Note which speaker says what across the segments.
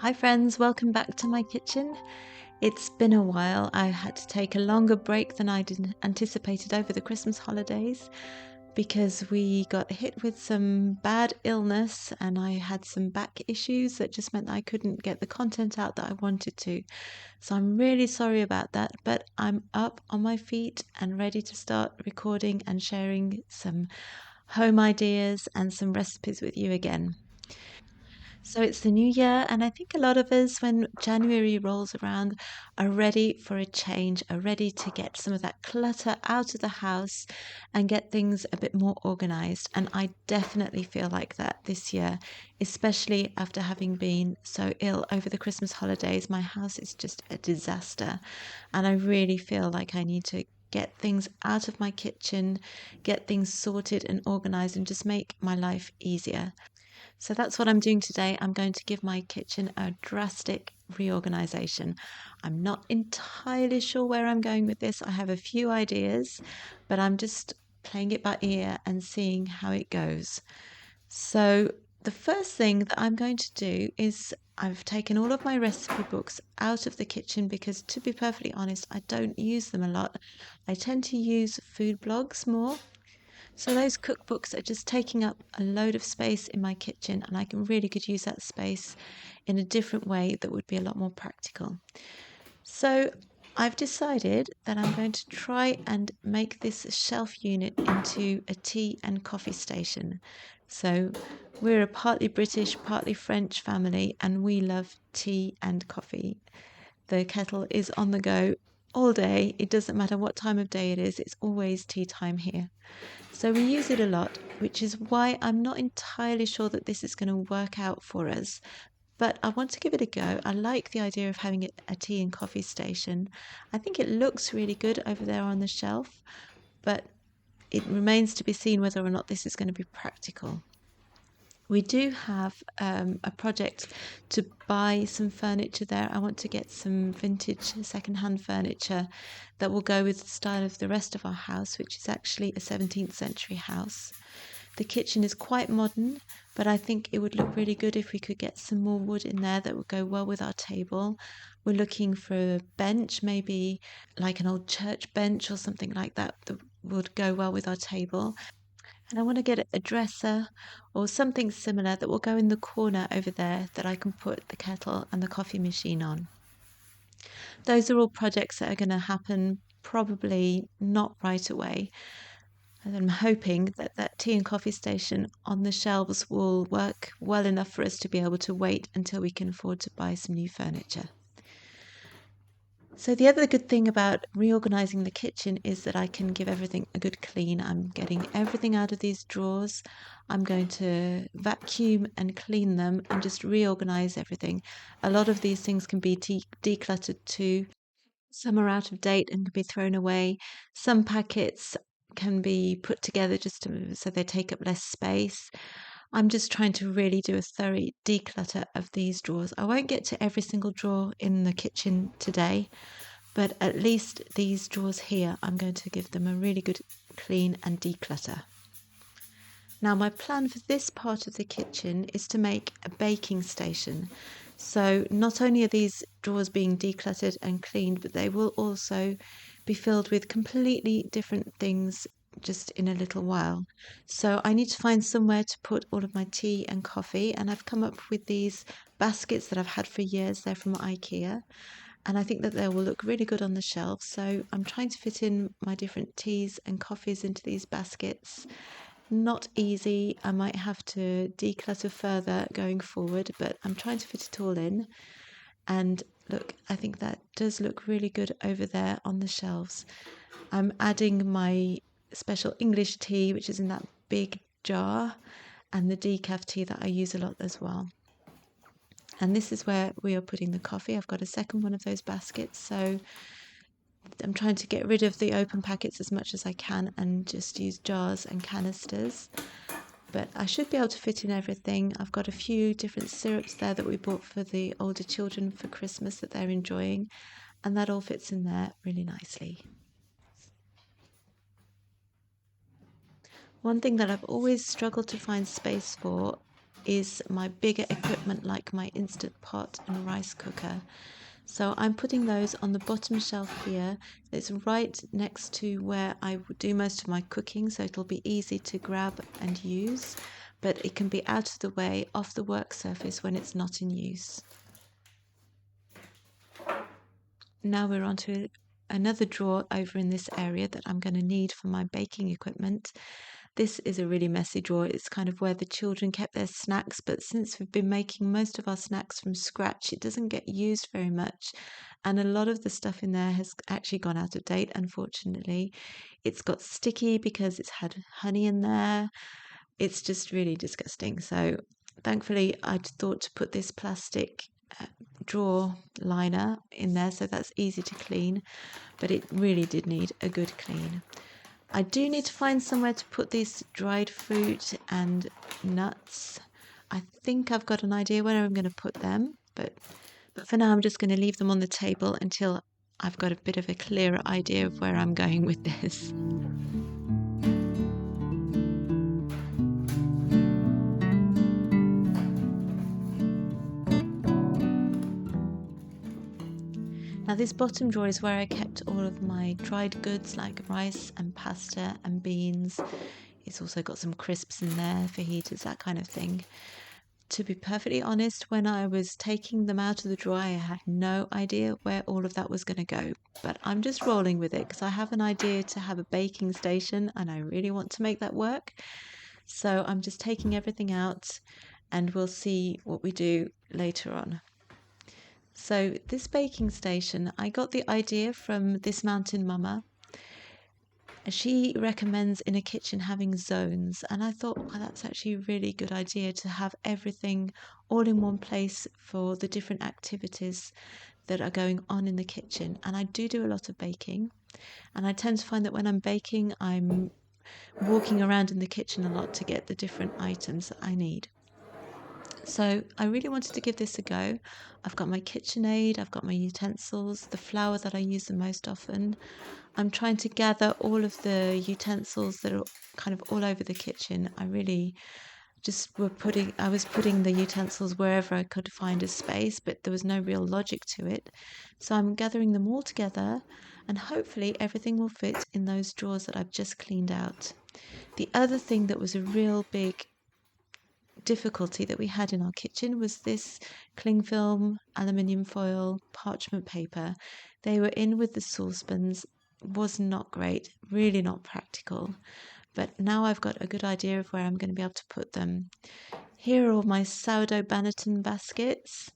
Speaker 1: Hi friends, welcome back to my kitchen. It's been a while. I had to take a longer break than I did anticipated over the Christmas holidays because we got hit with some bad illness and I had some back issues that just meant that I couldn't get the content out that I wanted to. So I'm really sorry about that, but I'm up on my feet and ready to start recording and sharing some home ideas and some recipes with you again. So it's the new year, and I think a lot of us, when January rolls around, are ready for a change, are ready to get some of that clutter out of the house and get things a bit more organized. And I definitely feel like that this year, especially after having been so ill over the Christmas holidays. My house is just a disaster, and I really feel like I need to get things out of my kitchen, get things sorted and organized, and just make my life easier. So that's what I'm doing today. I'm going to give my kitchen a drastic reorganization. I'm not entirely sure where I'm going with this. I have a few ideas, but I'm just playing it by ear and seeing how it goes. So the first thing that I'm going to do is I've taken all of my recipe books out of the kitchen because, to be perfectly honest, I don't use them a lot. I tend to use food blogs more. So those cookbooks are just taking up a load of space in my kitchen, and I can really could use that space in a different way that would be a lot more practical. So I've decided that I'm going to try and make this shelf unit into a tea and coffee station. So we're a partly British, partly French family, and we love tea and coffee. The kettle is on the go all day. It doesn't matter what time of day it is, it's always tea time here. So we use it a lot, which is why I'm not entirely sure that this is going to work out for us. But I want to give it a go. I like the idea of having a tea and coffee station. I think it looks really good over there on the shelf, but it remains to be seen whether or not this is going to be practical. We do have a project to buy some furniture there. I want to get some vintage second-hand furniture that will go with the style of the rest of our house, which is actually a 17th century house. The kitchen is quite modern, but I think it would look really good if we could get some more wood in there that would go well with our table. We're looking for a bench, maybe like an old church bench or something like that that would go well with our table. And I want to get a dresser or something similar that will go in the corner over there that I can put the kettle and the coffee machine on. Those are all projects that are going to happen probably not right away. And I'm hoping that that tea and coffee station on the shelves will work well enough for us to be able to wait until we can afford to buy some new furniture. So the other good thing about reorganizing the kitchen is that I can give everything a good clean. I'm getting everything out of these drawers. I'm going to vacuum and clean them and just reorganize everything. A lot of these things can be decluttered too. Some are out of date and can be thrown away. Some packets can be put together so they take up less space. I'm just trying to really do a thorough declutter of these drawers. I won't get to every single drawer in the kitchen today, but at least these drawers here, I'm going to give them a really good clean and declutter. Now, my plan for this part of the kitchen is to make a baking station. So not only are these drawers being decluttered and cleaned, but they will also be filled with completely different things just in a little while. So I need to find somewhere to put all of my tea and coffee, and I've come up with these baskets that I've had for years. They're from IKEA, and I think that they will look really good on the shelf. So I'm trying to fit in my different teas and coffees into these baskets. Not easy. I might have to declutter further going forward, but I'm trying to fit it all in. And look, I think that does look really good over there on the shelves. I'm adding my special English tea, which is in that big jar, and the decaf tea that I use a lot as well. And this is where we are putting the coffee. I've got a second one of those baskets, so I'm trying to get rid of the open packets as much as I can and just use jars and canisters. But I should be able to fit in everything. I've got a few different syrups there that we bought for the older children for Christmas that they're enjoying, and that all fits in there really nicely. One thing that I've always struggled to find space for is my bigger equipment like my Instant Pot and rice cooker. So I'm putting those on the bottom shelf here. It's right next to where I would do most of my cooking, so it'll be easy to grab and use, but it can be out of the way off the work surface when it's not in use. Now we're on to another drawer over in this area that I'm going to need for my baking equipment. This is a really messy drawer. It's kind of where the children kept their snacks, but since we've been making most of our snacks from scratch, it doesn't get used very much. And a lot of the stuff in there has actually gone out of date, unfortunately. It's got sticky because it's had honey in there. It's just really disgusting. So thankfully, I thought to put this plastic drawer liner in there, so that's easy to clean, but it really did need a good clean. I do need to find somewhere to put these dried fruit and nuts. I think I've got an idea where I'm going to put them, but for now I'm just going to leave them on the table until I've got a bit of a clearer idea of where I'm going with this. Now this bottom drawer is where I kept all of my dried goods like rice and pasta and beans. It's also got some crisps in there, fajitas, that kind of thing. To be perfectly honest, when I was taking them out of the drawer, I had no idea where all of that was going to go. But I'm just rolling with it because I have an idea to have a baking station and I really want to make that work. So I'm just taking everything out and we'll see what we do later on. So this baking station, I got the idea from This Mountain Mama. She recommends in a kitchen having zones, and I thought, well, that's actually a really good idea to have everything all in one place for the different activities that are going on in the kitchen. And I do a lot of baking, and I tend to find that when I'm baking, I'm walking around in the kitchen a lot to get the different items that I need. So I really wanted to give this a go. I've got my KitchenAid, I've got my utensils, the flour that I use the most often. I'm trying to gather all of the utensils that are kind of all over the kitchen. I really I was putting the utensils wherever I could find a space, but there was no real logic to it. So I'm gathering them all together and hopefully everything will fit in those drawers that I've just cleaned out. The other thing that was a real big difficulty that we had in our kitchen was this cling film, aluminium foil, parchment paper. They were in with the saucepans, was not great, really not practical. But now I've got a good idea of where I'm going to be able to put them. Here are all my sourdough banneton baskets,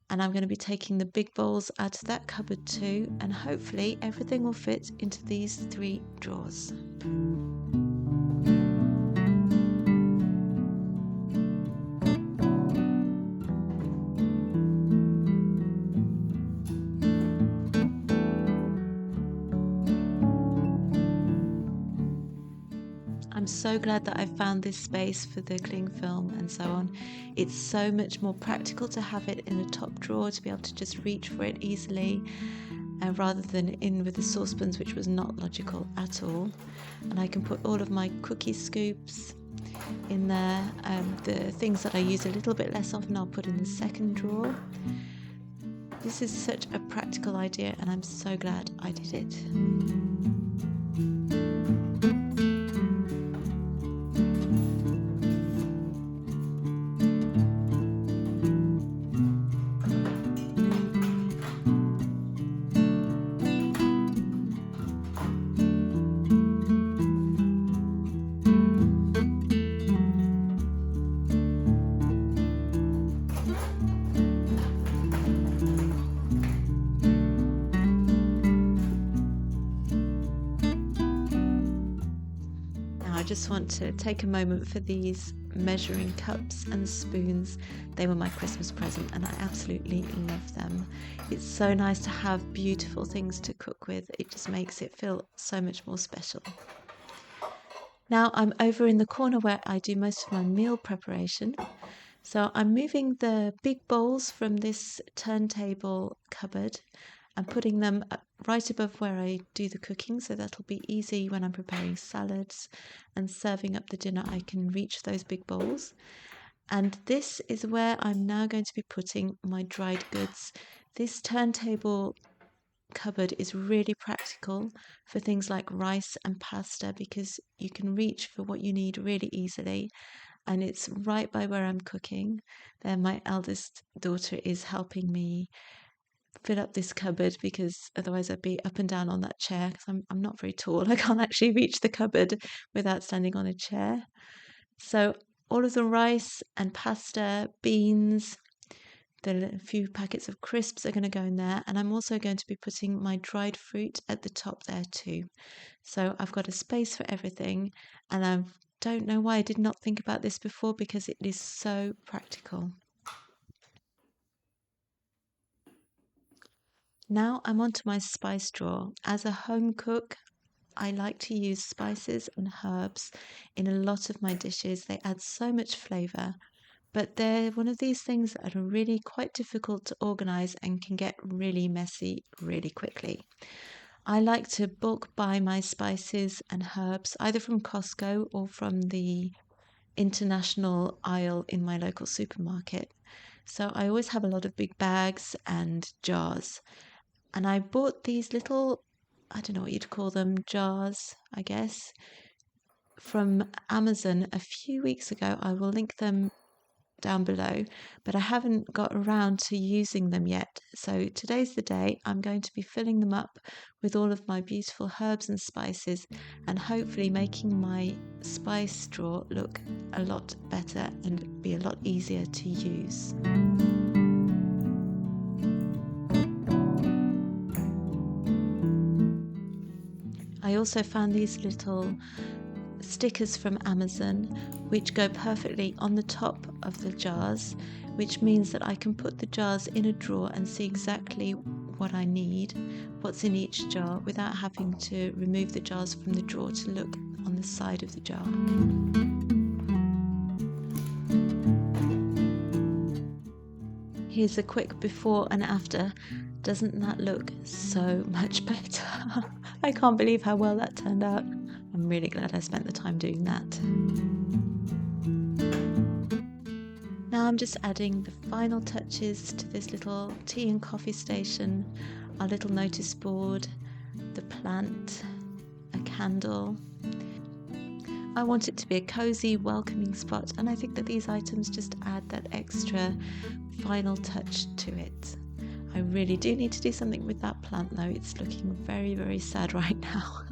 Speaker 1: and I'm going to be taking the big bowls out of that cupboard too, and hopefully everything will fit into these 3 drawers. I'm so glad that I found this space for the cling film and so on. It's so much more practical to have it in a top drawer to be able to just reach for it easily rather than in with the saucepans, which was not logical at all. And I can put all of my cookie scoops in there. The things that I use a little bit less often I'll put in the second drawer. This is such a practical idea and I'm so glad I did it. I just want to take a moment for these measuring cups and spoons. They were my Christmas present and I absolutely love them. It's so nice to have beautiful things to cook with. It just makes it feel so much more special. Now I'm over in the corner where I do most of my meal preparation. So I'm moving the big bowls from this turntable cupboard and putting them right above where I do the cooking, so that'll be easy when I'm preparing salads and serving up the dinner. I can reach those big bowls. And this is where I'm now going to be putting my dried goods. This turntable cupboard is really practical for things like rice and pasta because you can reach for what you need really easily, and it's right by where I'm cooking. There, my eldest daughter is helping me fill up this cupboard because otherwise I'd be up and down on that chair because I'm not very tall. I can't actually reach the cupboard without standing on a chair. So all of the rice and pasta, beans, the few packets of crisps are going to go in there, and I'm also going to be putting my dried fruit at the top there too. So I've got a space for everything, and I don't know why I did not think about this before because it is so practical. Now I'm onto my spice drawer. As a home cook, I like to use spices and herbs in a lot of my dishes. They add so much flavour, but they're one of these things that are really quite difficult to organise and can get really messy really quickly. I like to bulk buy my spices and herbs either from Costco or from the international aisle in my local supermarket. So I always have a lot of big bags and jars. And I bought these little, I don't know what you'd call them, jars, I guess, from Amazon a few weeks ago. I will link them down below, but I haven't got around to using them yet. So today's the day. I'm going to be filling them up with all of my beautiful herbs and spices and hopefully making my spice drawer look a lot better and be a lot easier to use. I also found these little stickers from Amazon which go perfectly on the top of the jars, which means that I can put the jars in a drawer and see exactly what I need, what's in each jar, without having to remove the jars from the drawer to look on the side of the jar. Here's a quick before and after. Doesn't that look so much better? I can't believe how well that turned out. I'm really glad I spent the time doing that. Now I'm just adding the final touches to this little tea and coffee station, our little notice board, the plant, a candle. I want it to be a cozy, welcoming spot, and I think that these items just add that extra final touch to it. I really do need to do something with that plant though. It's looking very, very sad right now.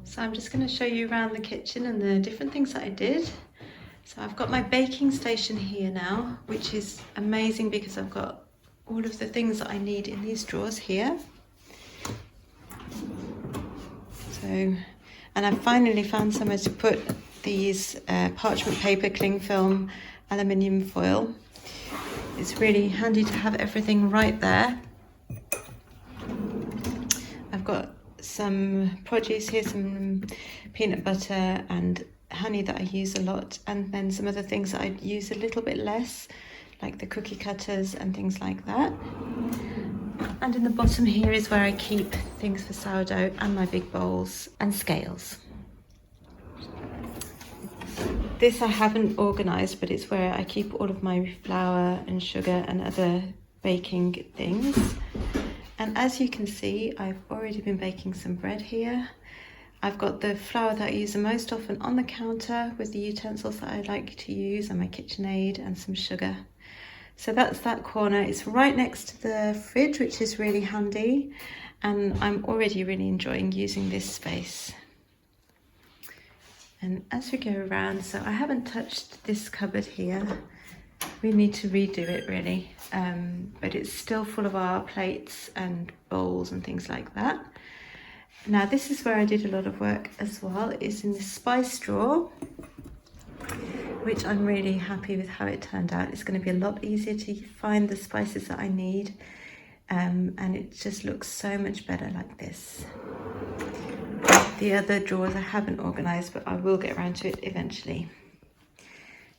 Speaker 1: So I'm just going to show you around the kitchen and the different things that I did. So I've got my baking station here now, which is amazing because I've got all of the things that I need in these drawers here. So, and I finally found somewhere to put these parchment paper, cling film, aluminium foil. It's really handy to have everything right there. I've got some produce here, some peanut butter and honey that I use a lot, and then some other things that I use a little bit less, like the cookie cutters and things like that. And in the bottom here is where I keep things for sourdough and my big bowls and scales. This I haven't organised, but it's where I keep all of my flour and sugar and other baking things. And as you can see, I've already been baking some bread here. I've got the flour that I use the most often on the counter with the utensils that I like to use and my KitchenAid and some sugar. So that's that corner. It's right next to the fridge, which is really handy. And I'm already really enjoying using this space. And as we go around, so I haven't touched this cupboard here. We need to redo it really, but it's still full of our plates and bowls and things like that. Now this is where I did a lot of work as well, is in the spice drawer, which I'm really happy with how it turned out. It's going to be a lot easier to find the spices that I need, and it just looks so much better like this. The other drawers I haven't organised, but I will get around to it eventually.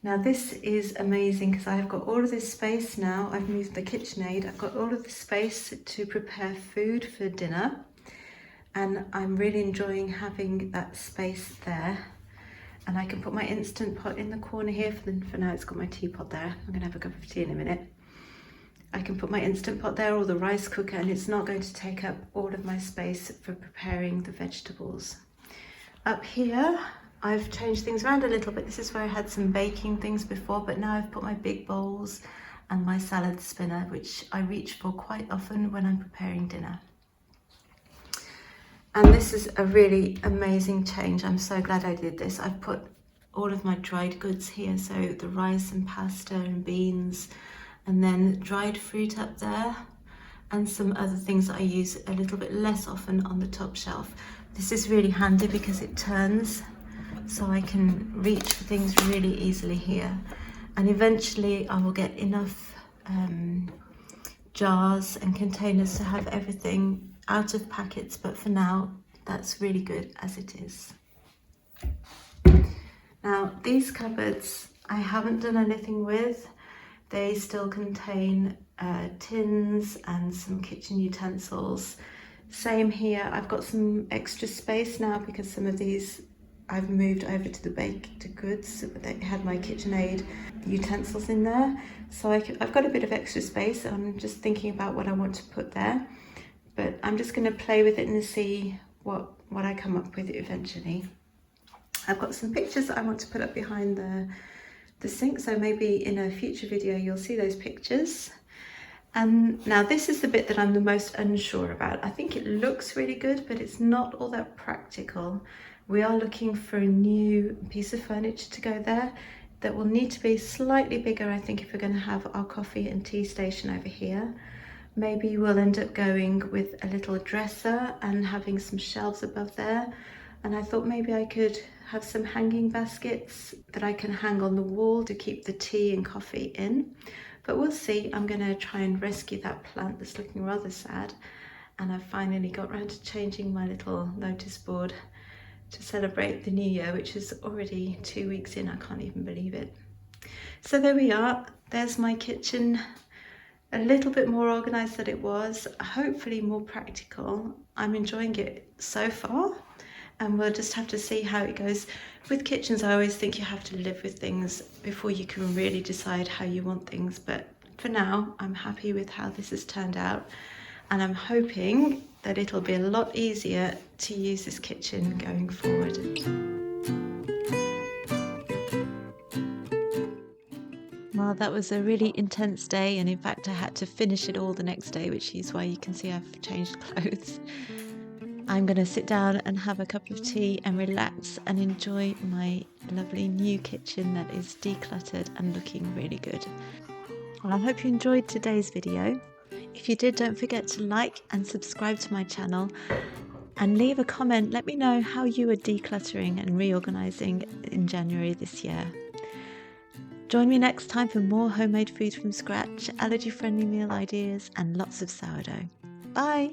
Speaker 1: Now this is amazing because I've got all of this space now. I've moved the KitchenAid. I've got all of the space to prepare food for dinner, and I'm really enjoying having that space there. And I can put my Instant Pot in the corner here. For now it's got my teapot there. I'm gonna have a cup of tea in a minute. I can put my Instant Pot there or the rice cooker, and it's not going to take up all of my space for preparing the vegetables. Up here, I've changed things around a little bit. This is where I had some baking things before, but now I've put my big bowls and my salad spinner, which I reach for quite often when I'm preparing dinner. And this is a really amazing change. I'm so glad I did this. I've put all of my dried goods here, so the rice and pasta and beans, and then dried fruit up there, and some other things that I use a little bit less often on the top shelf. This is really handy because it turns, so I can reach for things really easily here. And eventually I will get enough jars and containers to have everything out of packets, but for now that's really good as it is. Now these cupboards I haven't done anything with. They still contain tins and some kitchen utensils. Same here, I've got some extra space now because some of these I've moved over to the baked goods. They had my KitchenAid utensils in there, so I've got a bit of extra space. I'm just thinking about what I want to put there, but I'm just going to play with it and see what I come up with eventually. I've got some pictures that I want to put up behind the sink, so maybe in a future video you'll see those pictures. And now this is the bit that I'm the most unsure about. I think it looks really good, but it's not all that practical. We are looking for a new piece of furniture to go there that will need to be slightly bigger, I think, if we're going to have our coffee and tea station over here. Maybe we'll end up going with a little dresser and having some shelves above there. And I thought maybe I could have some hanging baskets that I can hang on the wall to keep the tea and coffee in. But we'll see. I'm going to try and rescue that plant that's looking rather sad. And I've finally got around to changing my little notice board to celebrate the new year, which is already 2 weeks in. I can't even believe it. So there we are. There's my kitchen. A little bit more organised than it was. Hopefully more practical. I'm enjoying it so far. And we'll just have to see how it goes. With kitchens, I always think you have to live with things before you can really decide how you want things. But for now, I'm happy with how this has turned out. And I'm hoping that it'll be a lot easier to use this kitchen going forward. Well, that was a really intense day, and in fact I had to finish it all the next day, which is why you can see I've changed clothes. I'm going to sit down and have a cup of tea and relax and enjoy my lovely new kitchen that is decluttered and looking really good. Well, I hope you enjoyed today's video. If you did, don't forget to like and subscribe to my channel and leave a comment. Let me know how you are decluttering and reorganizing in January this year. Join me next time for more homemade food from scratch, allergy-friendly meal ideas, and lots of sourdough. Bye!